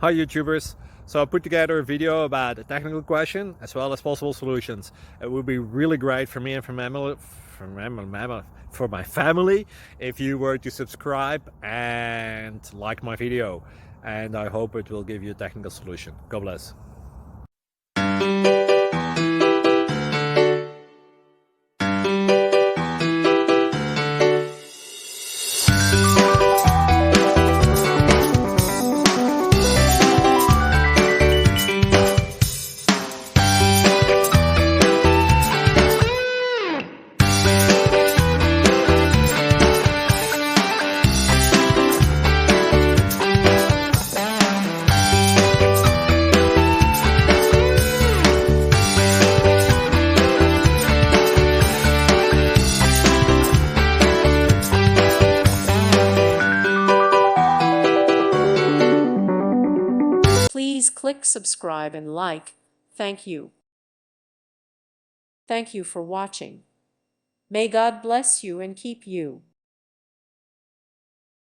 Hi YouTubers! So I put together a video about a technical question as well as possible solutions. It would be really great for me and for my family if you were to subscribe and like my video. And I hope it will give you a technical solution. God bless. Please click subscribe and like. Thank you. Thank you for watching. May God bless you and keep you.